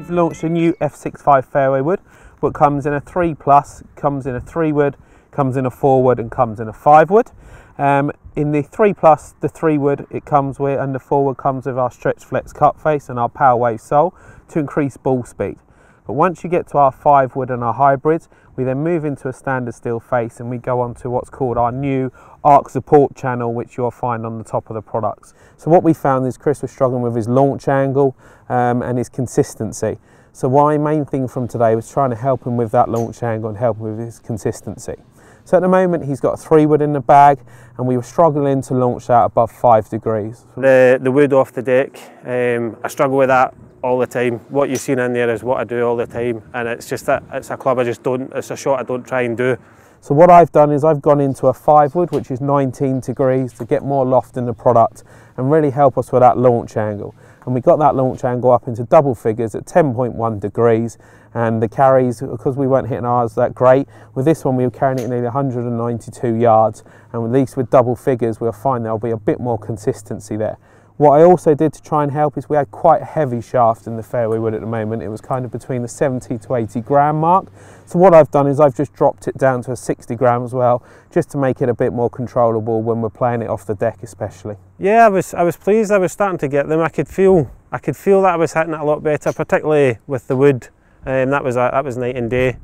We've launched a new F65 fairway wood, which comes in a 3+, comes in a 3 wood, comes in a 4 wood and comes in a 5 wood. In the 3+, the 3 wood it comes with, and the 4 wood comes with our stretch flex cut face and our power wave sole to increase ball speed. But once you get to our 5 wood and our hybrids, we then move into a standard steel face and we go on to what's called our new arc support channel, which you'll find on the top of the products. So what we found is Chris was struggling with his launch angle and his consistency. So my main thing from today was trying to help him with that launch angle and help him with his consistency. So at the moment he's got a 3 wood in the bag and we were struggling to launch that above 5 degrees. The wood off the deck, I struggle with that all the time. What you've seen in there is what I do all the time, and it's just that it's a club I just don't, it's a shot I don't try and do. So what I've done is I've gone into a 5 wood, which is 19 degrees, to get more loft in the product and really help us with that launch angle. And we got that launch angle up into double figures at 10.1 degrees, and the carries, because we weren't hitting ours that great, with this one we were carrying it nearly 192 yards, and at least with double figures we'll find there'll be a bit more consistency there. What I also did to try and help is we had quite a heavy shaft in the fairway wood at the moment. It was kind of between the 70 to 80 gram mark. So what I've done is I've just dropped it down to a 60 gram as well, just to make it a bit more controllable when we're playing it off the deck especially. Yeah, I was pleased. I was starting to get them. I could feel that I was hitting it a lot better, particularly with the wood. That was night and day,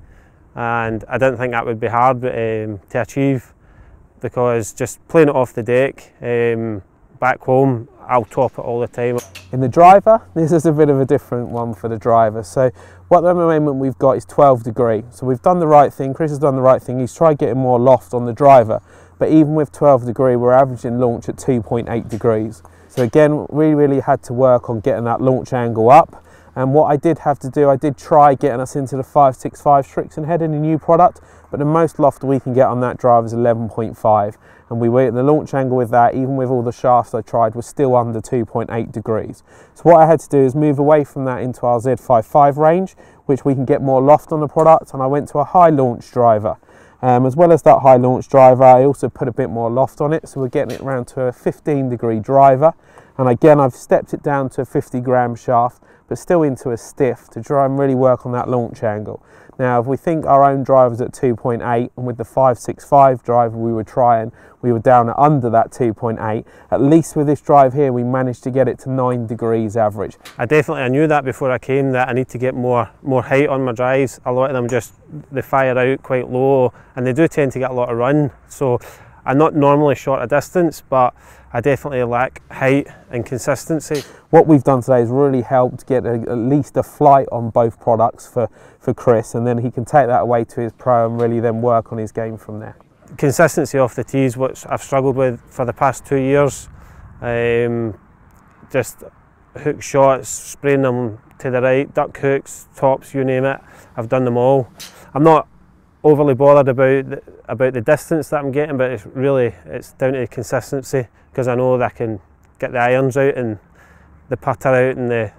and I didn't think that would be hard to achieve, because just playing it off the deck back home, I'll top it all the time. In the driver, this is a bit of a different one for the driver. So what at the moment we've got is 12 degree. So we've done the right thing, Chris has done the right thing, he's tried getting more loft on the driver, but even with 12 degree, we're averaging launch at 2.8 degrees. So again, we really had to work on getting that launch angle up. And what I did have to do, I did try getting us into the 565 Srixon head in a new product, but the most loft we can get on that drive is 11.5. And we were at the launch angle with that, even with all the shafts I tried, was still under 2.8 degrees. So what I had to do is move away from that into our Z55 range, which we can get more loft on the product, and I went to a high launch driver. As well as that high launch driver, I also put a bit more loft on it, so we're getting it around to a 15 degree driver. And again, I've stepped it down to a 50 gram shaft, but still into a stiff to try and really work on that launch angle. Now, if we think our own driver's at 2.8, and with the 565 driver we were trying, we were down at under that 2.8. At least with this drive here, we managed to get it to 9 degrees average. I knew that before I came, that I need to get more height on my drives. A lot of them they fire out quite low, and they do tend to get a lot of run. So I'm not normally short a distance, but I definitely lack height and consistency. What we've done today has really helped get at least a flight on both products for Chris, and then he can take that away to his pro and really then work on his game from there. Consistency off the tees, which I've struggled with for the past 2 years. Just hook shots, spraying them to the right, duck hooks, tops, you name it. I've done them all. I'm not overly bothered about the distance that I'm getting, but it's down to the consistency, because I know that I can get the irons out and the putter out and the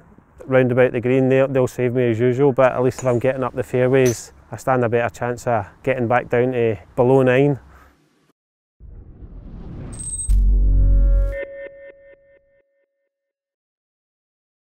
round about the green. They'll save me as usual, but at least if I'm getting up the fairways, I stand a better chance of getting back down to below 9.